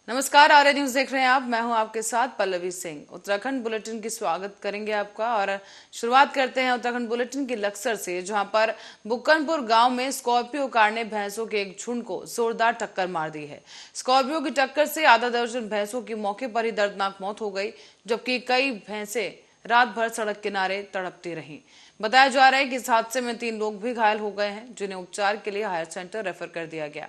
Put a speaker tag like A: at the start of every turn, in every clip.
A: नमस्कार, आर्य न्यूज देख रहे हैं आप। मैं हूं आपके साथ पल्लवी सिंह। उत्तराखंड बुलेटिन की स्वागत करेंगे आपका और शुरुआत करते हैं उत्तराखंड बुलेटिन की लक्सर से, जहां पर बुक्कनपुर गांव में स्कॉर्पियो कार ने भैंसों के एक झुंड को जोरदार टक्कर मार दी है। स्कॉर्पियो की टक्कर से आधा दर्जन भैंसों की मौके पर ही दर्दनाक मौत हो गई, जबकि कई भैंसें रात भर सड़क किनारे तड़पती रहीं। बताया जा रहा है कि इस हादसे में 3 लोग भी घायल हो गए हैं, जिन्हें उपचार के लिए हायर सेंटर रेफर कर दिया गया।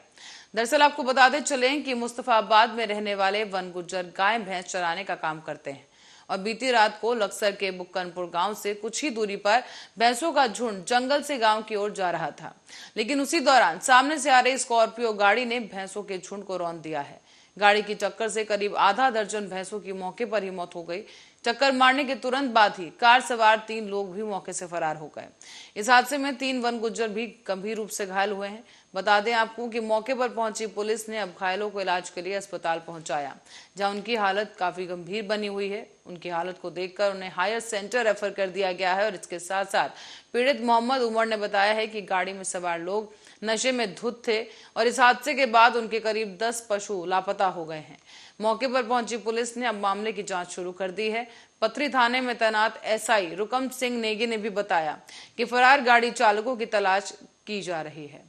A: दरअसल आपको बताते चलें कि मुस्तफाबाद में रहने वाले वन गुज्जर गाय भैंस चराने का काम करते हैं और बीती रात को लक्सर के बुक्कनपुर गांव से कुछ ही दूरी पर भैंसों का झुंड जंगल से गांव की ओर जा रहा था। लेकिन उसी दौरान सामने से आ रही स्कॉर्पियो गाड़ी ने भैंसों के झुंड को रौंद दिया है। गाड़ी की टक्कर से करीब आधा दर्जन भैंसों की मौके पर ही मौत हो गई। टक्कर मारने के तुरंत बाद ही कार सवार 3 लोग भी मौके से फरार हो गए। इस हादसे में 3 वन गुज्जर भी गंभीर रूप से घायल हुए हैं। बता दें आपको कि मौके पर पहुंची पुलिस ने अब घायलों को इलाज के लिए अस्पताल पहुंचाया, जहां उनकी हालत काफी गंभीर बनी हुई है। उनकी हालत को देखकर उन्हें हायर सेंटर रेफर कर दिया गया है। और इसके साथ साथ पीड़ित मोहम्मद उमर ने बताया है कि गाड़ी में सवार लोग नशे में धुत थे और इस हादसे के बाद उनके करीब 10 पशु लापता हो गए हैं। मौके पर पहुंची पुलिस ने अब मामले की जांच शुरू कर दी है। पथरी थाने में तैनात एसआई रुकम सिंह नेगी ने भी बताया कि फरार गाड़ी चालकों की तलाश की जा रही है।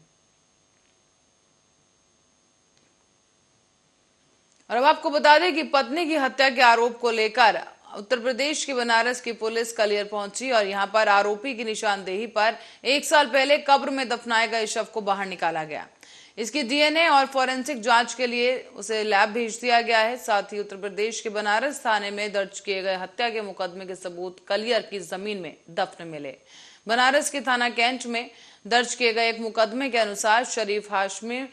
A: और अब आपको बता दें कि पत्नी की हत्या के आरोप को लेकर उत्तर प्रदेश की बनारस की पुलिस कलियर पहुंची और यहां पर आरोपी की निशानदेही पर 1 साल पहले कब्र में दफनाए गए शव को बाहर निकाला गया। इसकी डीएनए और फॉरेंसिक जांच के लिए उसे लैब भेज दिया गया है। साथ ही उत्तर प्रदेश के बनारस थाने में दर्ज किए गए हत्या के मुकदमे के सबूत कलियर की जमीन में दफन मिले। बनारस के थाना कैंट में दर्ज किए गए एक मुकदमे के अनुसार शरीफ हाशमी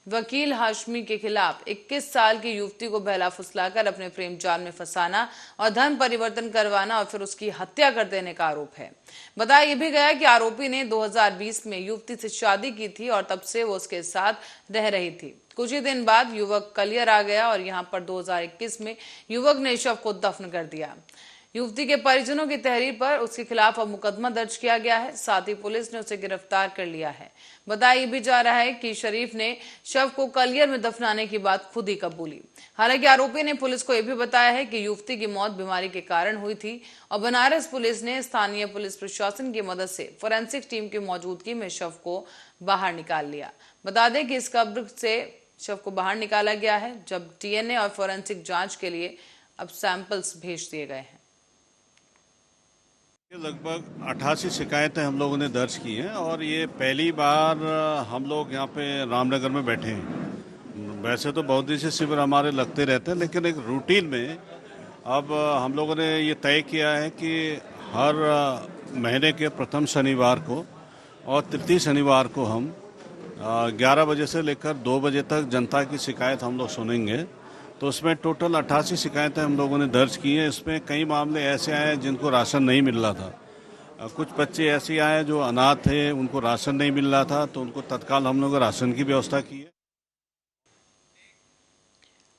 A: वकील हाशमी के खिलाफ 21 साल की युवती को बहला फुसलाकर अपने प्रेम जाल में फंसाना और धन परिवर्तन करवाना और फिर उसकी हत्या कर देने का आरोप है। बताया यह भी गया कि आरोपी ने 2020 में युवती से शादी की थी और तब से वो उसके साथ रह रही थी। कुछ ही दिन बाद युवक कलियर आ गया और यहाँ पर 2021 में युवक ने शव को दफन कर दिया। युवती के परिजनों की तहरीर पर उसके खिलाफ अब मुकदमा दर्ज किया गया है। साथ ही पुलिस ने उसे गिरफ्तार कर लिया है। बताया भी जा रहा है कि शरीफ ने शव को कलियर में दफनाने की बात खुद ही कबूली। हालांकि आरोपी ने पुलिस को यह भी बताया है कि युवती की मौत बीमारी के कारण हुई थी और बनारस पुलिस ने स्थानीय पुलिस प्रशासन की मदद से फोरेंसिक टीम की मौजूदगी में शव को बाहर निकाल लिया। बता दें कि इस कब्र से शव को बाहर निकाला गया है, जब डीएनए और फोरेंसिक जांच के लिए अब सैंपल्स भेज दिए गए हैं।
B: लगभग 88 शिकायतें हम लोगों ने दर्ज की हैं और ये पहली बार हम लोग यहाँ पे रामनगर में बैठे हैं। वैसे तो बहुत दिन से शिविर हमारे लगते रहते हैं, लेकिन एक रूटीन में अब हम लोगों ने ये तय किया है कि हर महीने के प्रथम शनिवार को और तृतीय शनिवार को हम 11 बजे से लेकर 2 बजे तक जनता की शिकायत हम लोग सुनेंगे। तो उसमें टोटल 88 शिकायतें हम लोगों ने दर्ज की हैं। इसमें कई मामले ऐसे आए जिनको राशन नहीं मिल रहा था। कुछ बच्चे ऐसे आए जो अनाथ थे, उनको राशन नहीं मिल रहा था, तो उनको तत्काल हम लोग राशन की व्यवस्था की है।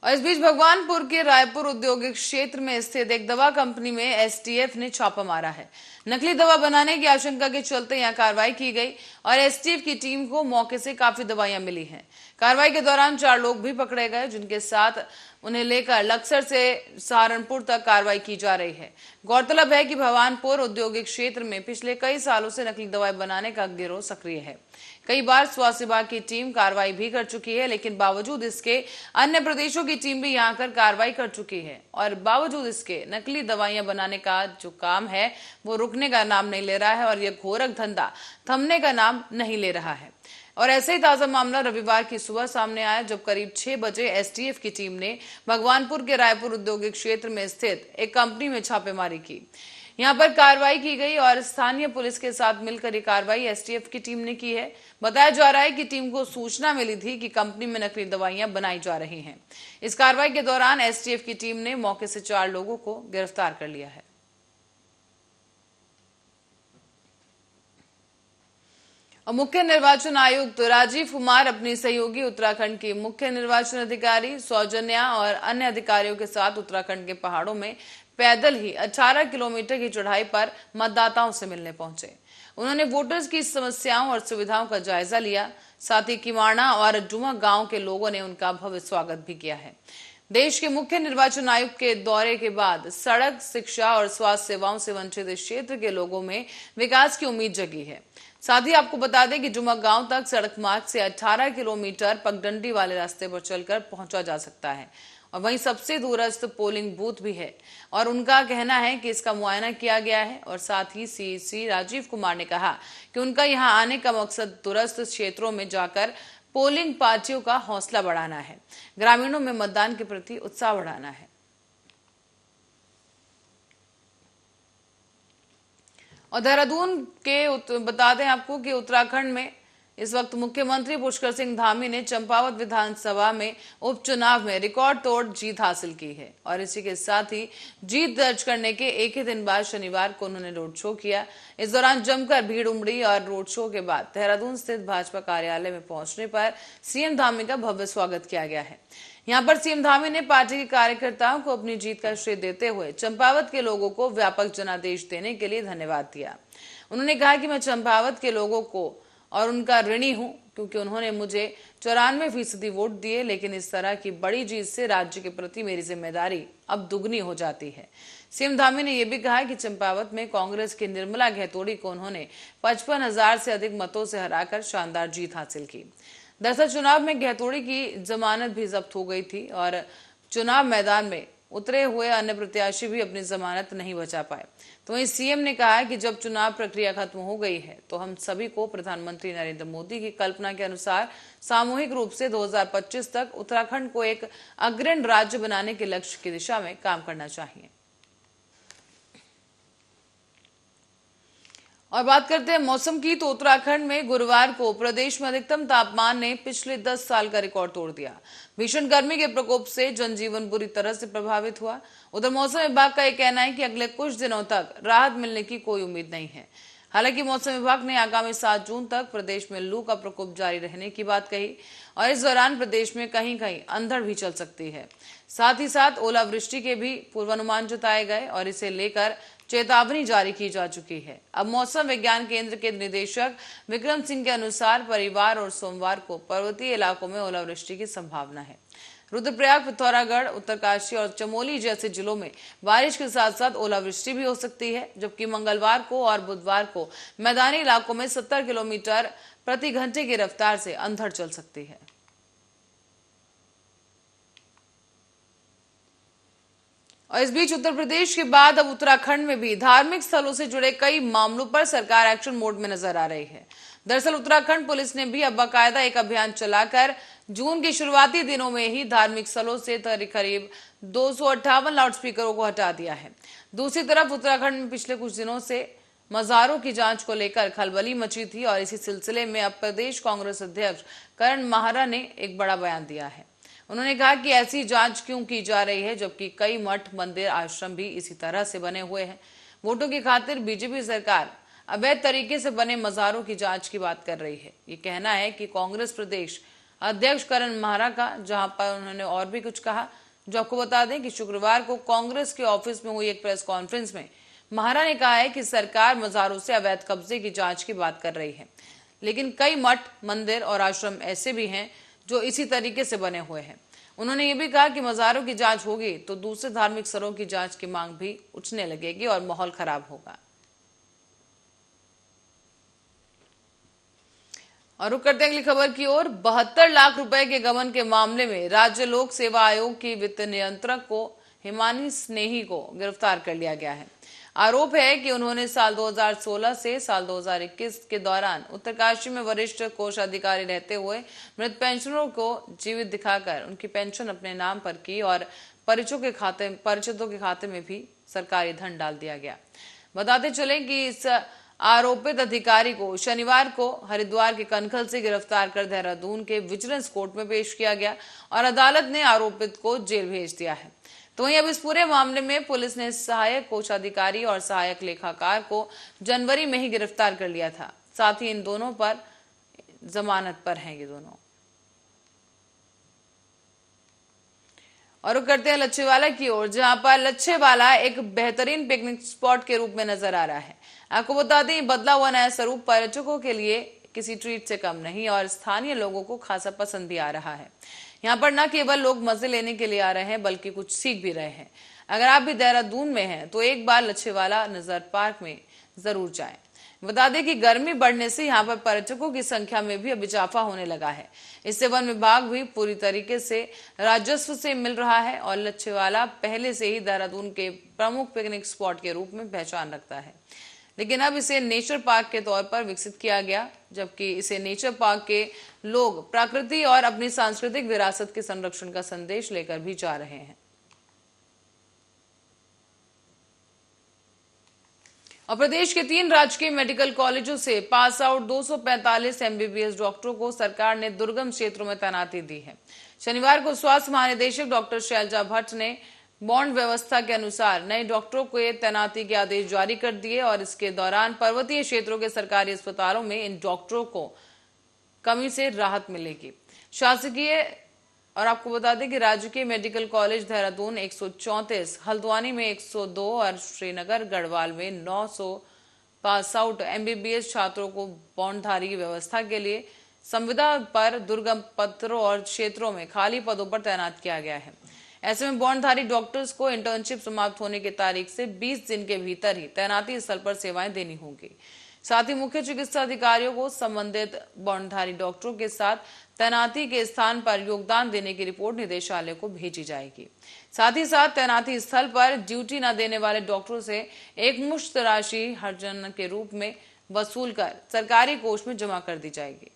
A: और इस बीच भगवानपुर के रायपुर औद्योगिक क्षेत्र में स्थित एक दवा कंपनी में एसटीएफ ने छापा मारा है। नकली दवा बनाने की आशंका के चलते यहां कार्रवाई की गई और एसटीएफ की टीम को मौके से काफी दवाइयां मिली हैं। कार्रवाई के दौरान 4 लोग भी पकड़े गए, जिनके साथ उन्हें लेकर लक्सर से सहारनपुर तक कार्रवाई की जा रही है। गौरतलब है कि भगवानपुर औद्योगिक क्षेत्र में पिछले कई सालों से नकली दवाई बनाने का गिरोह सक्रिय है। कई बार स्वास्थ्य विभाग की टीम कार्रवाई भी कर चुकी है, लेकिन बावजूद इसके अन्य प्रदेशों की टीम भी यहां आकर कार्रवाई कर चुकी है और बावजूद इसके नकली दवाइयां बनाने का जो काम है वो रुकने का नाम नहीं ले रहा है और यह घोरक धंधा थमने का नाम नहीं ले रहा है। और ऐसे ही ताजा मामला रविवार की सुबह सामने आया, जब करीब 6 बजे एसटीएफ की टीम ने भगवानपुर के रायपुर औद्योगिक क्षेत्र में स्थित एक कंपनी में छापेमारी की। यहां पर कार्रवाई की गई और स्थानीय पुलिस के साथ मिलकर ये कार्रवाई एसटीएफ की टीम ने की है। बताया जा रहा है कि टीम को सूचना मिली थी कि कंपनी में नकली दवाइयां बनाई जा रही हैं। इस कार्रवाई के दौरान एसटीएफ की टीम ने मौके से 4 लोगों को गिरफ्तार कर लिया है। और मुख्य निर्वाचन आयुक्त राजीव कुमार अपनी सहयोगी उत्तराखंड की मुख्य निर्वाचन अधिकारी सौजन्या और अन्य अधिकारियों के साथ उत्तराखंड के पहाड़ों में पैदल ही 18 किलोमीटर की चढ़ाई पर मतदाताओं से मिलने पहुंचे। उन्होंने वोटर्स की समस्याओं और सुविधाओं का जायजा लिया। साथ ही किमाणा और डुमा गांव के लोगों ने उनका भव्य स्वागत भी किया है। देश के मुख्य निर्वाचन आयुक्त के दौरे के बाद सड़क, शिक्षा और स्वास्थ्य सेवाओं से वंचित इस क्षेत्र के लोगों में विकास की उम्मीद जगी है। साथ ही आपको बता दें कि जुमक गांव तक सड़क मार्ग से 18 किलोमीटर पगडंडी वाले रास्ते पर चलकर पहुंचा जा सकता है और वहीं सबसे दूरस्थ पोलिंग बूथ भी है और उनका कहना है कि इसका मुआयना किया गया है। और साथ ही सीईसी राजीव कुमार ने कहा कि उनका यहां आने का मकसद दूरस्थ क्षेत्रों में जाकर पोलिंग पार्टियों का हौसला बढ़ाना है, ग्रामीणों में मतदान के प्रति उत्साह बढ़ाना है। और देहरादून के बता दें आपको कि उत्तराखंड में इस वक्त मुख्यमंत्री पुष्कर सिंह धामी ने चंपावत विधानसभा में उपचुनाव में रिकॉर्ड तोड़ जीत हासिल की है और इसी के साथ ही जीत दर्ज करने के एक ही दिन बाद शनिवार को उन्होंने रोड शो किया। इस दौरान जमकर भीड़ उमड़ी और रोड शो के बाद देहरादून स्थित भाजपा कार्यालय में पहुंचने पर सीएम धामी का भव्य स्वागत किया गया है। यहां पर सीएम धामी ने पार्टी के कार्यकर्ताओं को अपनी जीत का श्रेय देते हुए चंपावत के लोगों को व्यापक जनादेश देने के लिए धन्यवाद दिया। उन्होंने कहा कि मैं चंपावत के लोगों को और उनका ऋणी हूं क्योंकि उन्होंने मुझे 94% वोट दिए, लेकिन इस तरह की बड़ी जीत से राज्य के प्रति मेरी जिम्मेदारी अब दुगनी हो जाती है। सीएम धामी ने यह भी कहा कि चंपावत में कांग्रेस की निर्मला घेतोड़ी को उन्होंने 55,000 से अधिक मतों से हराकर शानदार जीत हासिल की। दरअसल चुनाव में घेतोड़ी की जमानत भी जब्त हो गई थी और चुनाव मैदान में उतरे हुए अन्य प्रत्याशी भी अपनी जमानत नहीं बचा पाए। तो वहीं सीएम ने कहा कि जब चुनाव प्रक्रिया खत्म हो गई है तो हम सभी को प्रधानमंत्री नरेंद्र मोदी की कल्पना के अनुसार सामूहिक रूप से 2025 तक उत्तराखंड को एक अग्रणी राज्य बनाने के लक्ष्य की दिशा में काम करना चाहिए। और बात करते हैं मौसम की, तो उत्तराखंड में गुरुवार को प्रदेश में अधिकतम तापमान ने पिछले 10 साल का रिकॉर्ड तोड़ दिया। भीषण गर्मी के प्रकोप से जनजीवन बुरी तरह से प्रभावित हुआ। उधर मौसम विभाग का यह कहना है कि अगले कुछ दिनों तक राहत मिलने की कोई उम्मीद नहीं है। हालांकि मौसम विभाग ने आगामी 7 जून तक प्रदेश में लू का प्रकोप जारी रहने की बात कही और इस दौरान प्रदेश में कहीं कहीं अंधड़ भी चल सकती है। साथ ही साथ ओलावृष्टि के भी पूर्वानुमान जताए गए और इसे लेकर चेतावनी जारी की जा चुकी है। अब मौसम विज्ञान केंद्र के निदेशक विक्रम सिंह के अनुसार परिवार और सोमवार को पर्वतीय इलाकों में ओलावृष्टि की संभावना है। रुद्रप्रयाग, पिथौरागढ़, उत्तरकाशी और चमोली जैसे जिलों में बारिश के साथ साथ ओलावृष्टि भी हो सकती है, जबकि मंगलवार को और बुधवार को मैदानी इलाकों में 70 किलोमीटर प्रति घंटे की रफ्तार से अंधड़ चल सकती है। और इस बीच उत्तर प्रदेश के बाद अब उत्तराखंड में भी धार्मिक स्थलों से जुड़े कई मामलों पर सरकार एक्शन मोड में नजर आ रही है। दरअसल उत्तराखंड पुलिस ने भी अब बाकायदा एक अभियान चलाकर जून के शुरुआती दिनों में ही धार्मिक स्थलों से करीब 258 लाउडस्पीकरों को हटा दिया है। दूसरी तरफ उत्तराखंड में पिछले कुछ दिनों से मजारों की जांच को लेकर खलबली मची थी और इसी सिलसिले में अब प्रदेश कांग्रेस अध्यक्ष करण माहरा ने एक बड़ा बयान दिया है। उन्होंने कहा कि ऐसी जांच क्यों की जा रही है जबकि कई मठ, मंदिर, आश्रम भी इसी तरह से बने हुए हैं। वोटों की खातिर बीजेपी सरकार अवैध तरीके से बने मजारों की जांच की बात कर रही है। ये कहना है कि कांग्रेस प्रदेश अध्यक्ष करण माहरा का, जहां पर उन्होंने और भी कुछ कहा, जो आपको बता दें कि शुक्रवार को कांग्रेस के ऑफिस में हुई एक प्रेस कॉन्फ्रेंस में माहरा ने कहा है कि सरकार मजारों से अवैध कब्जे की जांच की बात कर रही है, लेकिन कई मठ, मंदिर और आश्रम ऐसे भी हैं जो इसी तरीके से बने हुए हैं। उन्होंने ये भी कहा कि मजारों की जांच होगी तो दूसरे धार्मिक स्थलों की जांच की मांग भी उठने लगेगी और माहौल खराब होगा। और रुक करते हैं अगली खबर की ओर। 72 लाख रुपए के गबन के मामले में राज्य लोक सेवा आयोग की वित्त नियंत्रक को हिमानी स्नेही को गिरफ्तार कर लिया गया है। आरोप है कि उन्होंने साल 2016 से साल 2021 के दौरान उत्तरकाशी में वरिष्ठ कोषाधिकारी रहते हुए मृत पेंशनरों को जीवित दिखाकर उनकी पेंशन अपने नाम पर की और परिचितों के खाते में भी सरकारी धन डाल दिया गया। बताते चले कि इस आरोपित अधिकारी को शनिवार को हरिद्वार के कनखल से गिरफ्तार कर देहरादून के विजिलेंस कोर्ट में पेश किया गया और अदालत ने आरोपित को जेल भेज दिया है। तो वहीं अब इस पूरे मामले में पुलिस ने सहायक कोषाधिकारी और सहायक लेखाकार को जनवरी में ही गिरफ्तार कर लिया था। साथ ही इन दोनों पर जमानत पर हैं ये दोनों। और करते हैं लच्छेवाला की ओर, जहां पर लच्छेवाला एक बेहतरीन पिकनिक स्पॉट के रूप में नजर आ रहा है। आपको बता दें, बदला हुआ नया स्वरूप पर्यटकों के लिए किसी ट्रीट से कम नहीं और स्थानीय लोगों को खासा पसंद भी आ रहा है। यहाँ पर न केवल लोग मजे लेने के लिए आ रहे हैं बल्कि कुछ सीख भी रहे हैं। अगर आप भी देहरादून में हैं तो एक बार लच्छेवाला नजर पार्क में जरूर जाएं। बता दें कि गर्मी बढ़ने से यहाँ पर पर्यटकों की संख्या में भी अब इजाफा होने लगा है। इससे वन विभाग भी पूरी तरीके से राजस्व से मिल रहा है और लच्छेवाला पहले से ही देहरादून के प्रमुख पिकनिक स्पॉट के रूप में पहचान रखता है, लेकिन अब इसे नेचर पार्क के तौर पर विकसित किया गया, जबकि इसे नेचर पार्क के लोग प्रकृति और अपनी सांस्कृतिक विरासत के संरक्षण का संदेश लेकर भी जा रहे हैं। और प्रदेश के 3 राजकीय मेडिकल कॉलेजों से पास आउट 245 एमबीबीएस डॉक्टरों को सरकार ने दुर्गम क्षेत्रों में तैनाती दी है। शनिवार को स्वास्थ्य महानिदेशक डॉक्टर शैलजा भट्ट ने बॉन्ड व्यवस्था के अनुसार नए डॉक्टरों को तैनाती के आदेश जारी कर दिए और इसके दौरान पर्वतीय क्षेत्रों के सरकारी अस्पतालों में इन डॉक्टरों को कमी से राहत मिलेगी। शासकीय और आपको बता दें कि राजकीय मेडिकल कॉलेज देहरादून 134, हल्द्वानी में 102 और श्रीनगर गढ़वाल में 900 पास आउट एमबीबीएस छात्रों को बॉन्डधारी व्यवस्था के लिए संविदा पर दुर्गम पत्रों और क्षेत्रों में खाली पदों पर तैनात किया गया है। ऐसे में बॉन्डधारी डॉक्टर्स को इंटर्नशिप समाप्त होने की तारीख से 20 दिन के भीतर ही तैनाती स्थल पर सेवाएं देनी होंगी। साथ ही मुख्य चिकित्सा अधिकारियों को संबंधित बॉन्डधारी डॉक्टरों के साथ तैनाती के स्थान पर योगदान देने की रिपोर्ट निदेशालय को भेजी जाएगी। साथ ही साथ तैनाती स्थल पर ड्यूटी न देने वाले डॉक्टरों से एक मुश्त राशि हर्जन के रूप में वसूल कर सरकारी कोष में जमा कर दी जाएगी।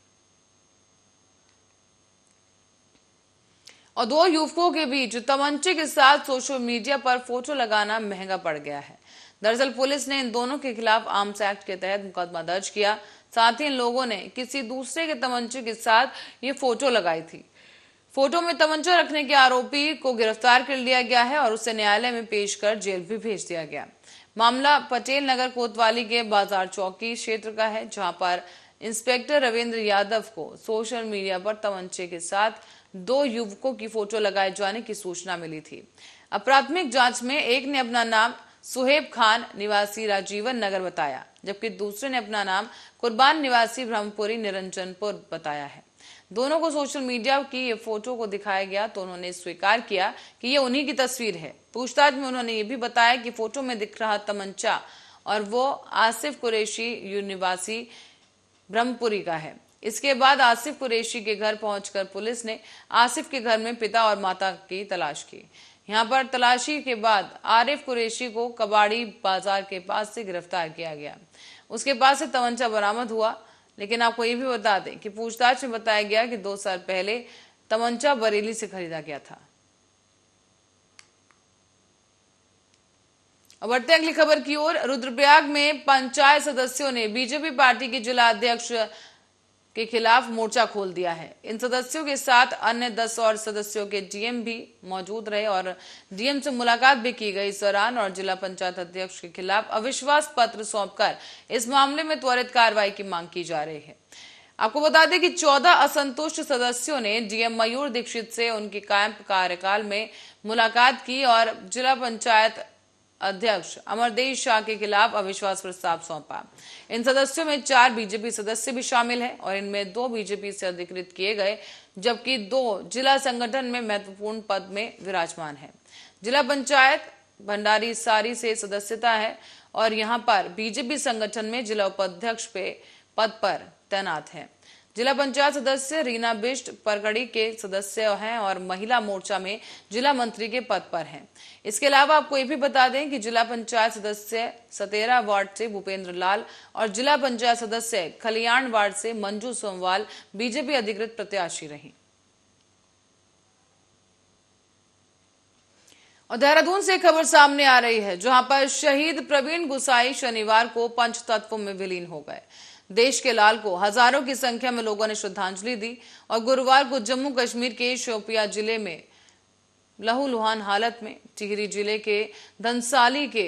A: और 2 युवकों के बीच तमंचे के साथ सोशल मीडिया पर फोटो लगाना महंगा पड़ गया है। दरअसल पुलिस ने इन दोनों के खिलाफ आर्म्स एक्ट के तहत मुकदमा दर्ज किया। साथ ही इन लोगों ने किसी दूसरे के तमंचे के साथ ये फोटो लगाई थी। फोटो में तमंचा रखने के आरोपी को गिरफ्तार कर लिया गया है और उसे न्यायालय में पेश कर जेल भी भेज दिया गया। मामला पटेल नगर कोतवाली के बाजार चौकी क्षेत्र का है, जहां पर इंस्पेक्टर रविंद्र यादव को सोशल मीडिया पर तमंचे के साथ 2 युवकों की फोटो लगाए जाने की सूचना मिली थी। प्राथमिक जांच में एक ने अपना नाम सुहेब खान निवासी राजीवन नगर बताया, जबकि दूसरे ने अपना नाम कुर्बान निवासी ब्रह्मपुरी निरंजनपुर बताया है। दोनों को सोशल मीडिया की ये फोटो को दिखाया गया तो उन्होंने स्वीकार किया कि ये उन्हीं की तस्वीर है। पूछताछ में उन्होंने ये भी बताया कि फोटो में दिख रहा तमंचा और वो आसिफ कुरैशी निवासी ब्रह्मपुरी का है। इसके बाद आसिफ कुरैशी के घर पहुंचकर पुलिस ने आसिफ के घर में पिता और माता की तलाश की। यहां पर तलाशी के बाद आरिफ कुरैशी को कबाड़ी बाजार के पास से गिरफ्तार किया गया। उसके पास से तमंचा बरामद हुआ, लेकिन आपको ये भी बता दें कि पूछताछ में बताया गया कि 2 साल पहले तमंचा बरेली से खरीदा गया था। अब बढ़ते अगली खबर की ओर। रुद्रप्रयाग में पंचायत सदस्यों ने बीजेपी पार्टी के जिला अध्यक्ष के खिलाफ मोर्चा खोल दिया है। इन सदस्यों के साथ अन्य 10 और सदस्यों के डीएम भी मौजूद रहे और डीएम से मुलाकात भी की गई। इस दौरान और जिला पंचायत अध्यक्ष के खिलाफ अविश्वास पत्र सौंपकर इस मामले में त्वरित कार्रवाई की मांग की जा रही है। आपको बता दें कि 14 असंतुष्ट सदस्यों ने डीएम मयूर दीक्षित से उनके कायम कार्यकाल में मुलाकात की और जिला पंचायत अध्यक्ष अमरदेश शाह के खिलाफ अविश्वास प्रस्ताव सौंपा। इन सदस्यों में 4 बीजेपी सदस्य भी शामिल हैं और इनमें 2 बीजेपी से अधिकृत किए गए, जबकि 2 जिला संगठन में महत्वपूर्ण पद में विराजमान है। जिला पंचायत भंडारी सारी से सदस्यता है और यहां पर बीजेपी संगठन में जिला उपाध्यक्ष पे पद पर तैनात है। जिला पंचायत सदस्य रीना बिष्ट परगड़ी के सदस्य हैं और महिला मोर्चा में जिला मंत्री के पद पर हैं। इसके अलावा आपको ये भी बता दें कि जिला पंचायत सदस्य 17 वार्ड से भूपेंद्र लाल और जिला पंचायत सदस्य खलियाण वार्ड से मंजू सोमवाल बीजेपी अधिकृत प्रत्याशी रही। और देहरादून से खबर सामने आ रही है, जहां पर शहीद प्रवीण गुसाई शनिवार को पंचतत्व में विलीन हो गए। देश के लाल को हजारों की संख्या में लोगों ने श्रद्धांजलि दी और गुरुवार को जम्मू कश्मीर के शोपिया जिले में लहूलुहान हालत में टिहरी जिले के धनसाली के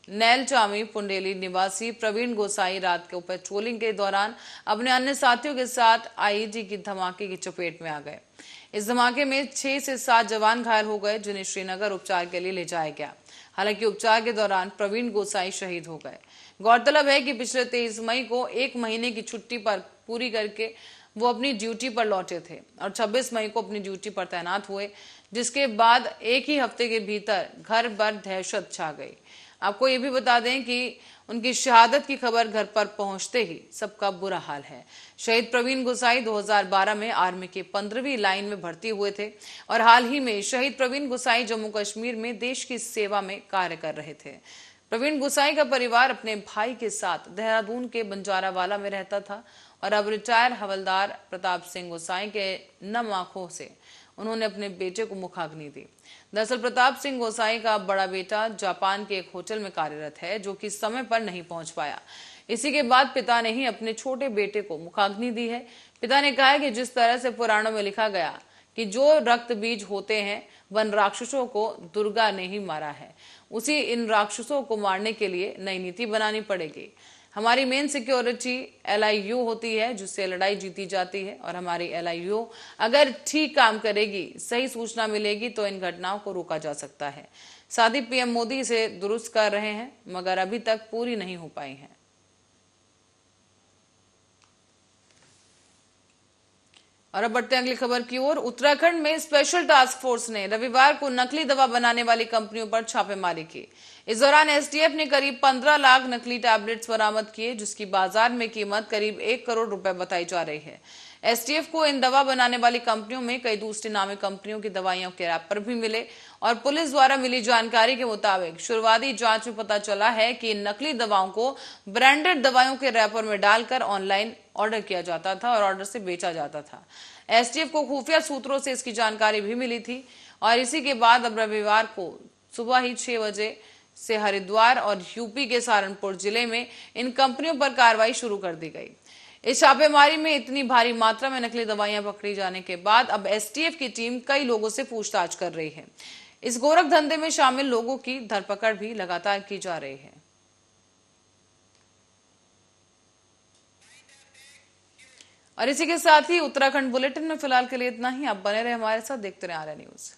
A: नैलचामी पुंडेली निवासी प्रवीण गोसाई रात को पेट्रोलिंग के दौरान अपने अन्य साथियों के साथ आईईडी की धमाके की चपेट में आ गए। इस धमाके में 6 से 7 जवान घायल हो गए, जिन्हें श्रीनगर उपचार के लिए ले जाया गया। हालांकि उपचार के दौरान प्रवीण गोसाई शहीद हो गए। गौरतलब है कि पिछले 23 मई को 1 महीने की छुट्टी पर पूरी करके वो अपनी ड्यूटी पर लौटे थे और 26 मई को अपनी ड्यूटी पर तैनात हुए, जिसके बाद एक ही हफ्ते के भीतर घर भर दहशत छा गई। आपको ये भी बता दें कि उनकी शहादत की खबर घर पर पहुंचते ही सबका बुरा हाल है। शहीद प्रवीण गुसाई 2012 में आर्मी के 15वीं लाइन में भर्ती हुए थे और हाल ही में शहीद प्रवीण गुसाई जम्मू कश्मीर में देश की सेवा में कार्य कर रहे थे। प्रवीण गुसाई का परिवार अपने भाई के साथ देहरादून के बंजारावाला में रहता था और अब रिटायर हवलदार प्रताप सिंह गुसाई के नम आंखों से उन्होंने अपने बेटे को मुखाग्नि दी। दरअसल प्रताप सिंह गोसाई का बड़ा बेटा जापान के एक होटल में कार्यरत है, जो कि समय पर नहीं पहुंच पाया। इसी के बाद पिता ने ही अपने छोटे बेटे को मुखाग्नि दी है। पिता ने कहा है कि जिस तरह से पुराणों में लिखा गया कि जो रक्त बीज होते हैं वन राक्षसों को दुर्गा ने ही मारा है, उसी इन राक्षसों को मारने के लिए नई नीति बनानी पड़ेगी। हमारी मेन सिक्योरिटी LIU होती है, जिससे लड़ाई जीती जाती है और हमारी LIU अगर ठीक काम करेगी, सही सूचना मिलेगी तो इन घटनाओं को रोका जा सकता है। साथ ही PM मोदी इसे दुरुस्त कर रहे हैं, मगर अभी तक पूरी नहीं हो पाई है। और अब बढ़ते हैं अगली खबर की ओर। उत्तराखंड में स्पेशल टास्क फोर्स ने रविवार को नकली दवा बनाने वाली कंपनियों पर छापेमारी की। इस दौरान STF ने करीब 15 लाख नकली टैबलेट्स बरामद किए, जिसकी बाजार में कीमत करीब 1 करोड़ रुपए बताई जा रही है। STF को इन दवा बनाने वाली कंपनियों में कई दूसरी नामी कंपनियों की दवाइयों के रैपर भी मिले और पुलिस द्वारा मिली जानकारी के मुताबिक शुरुआती जांच में पता चला है कि इन नकली दवाओं को ब्रांडेड दवाइयों के रैपर में डालकर ऑनलाइन ऑर्डर किया जाता था और ऑर्डर से बेचा जाता था। STF को खुफिया सूत्रों से इसकी जानकारी भी मिली थी और इसी के बाद अब रविवार को सुबह ही 6 बजे से हरिद्वार और यूपी के सहारनपुर जिले में इन कंपनियों पर कार्रवाई शुरू कर दी गई। इस छापेमारी में इतनी भारी मात्रा में नकली दवाइयां पकड़ी जाने के बाद अब STF की टीम कई लोगों से पूछताछ कर रही है। इस गोरख धंधे में शामिल लोगों की धरपकड़ भी लगातार की जा रही है। और इसी के साथ ही उत्तराखंड बुलेटिन में फिलहाल के लिए इतना ही। आप बने रहे हमारे साथ, देखते रहे आर्या न्यूज।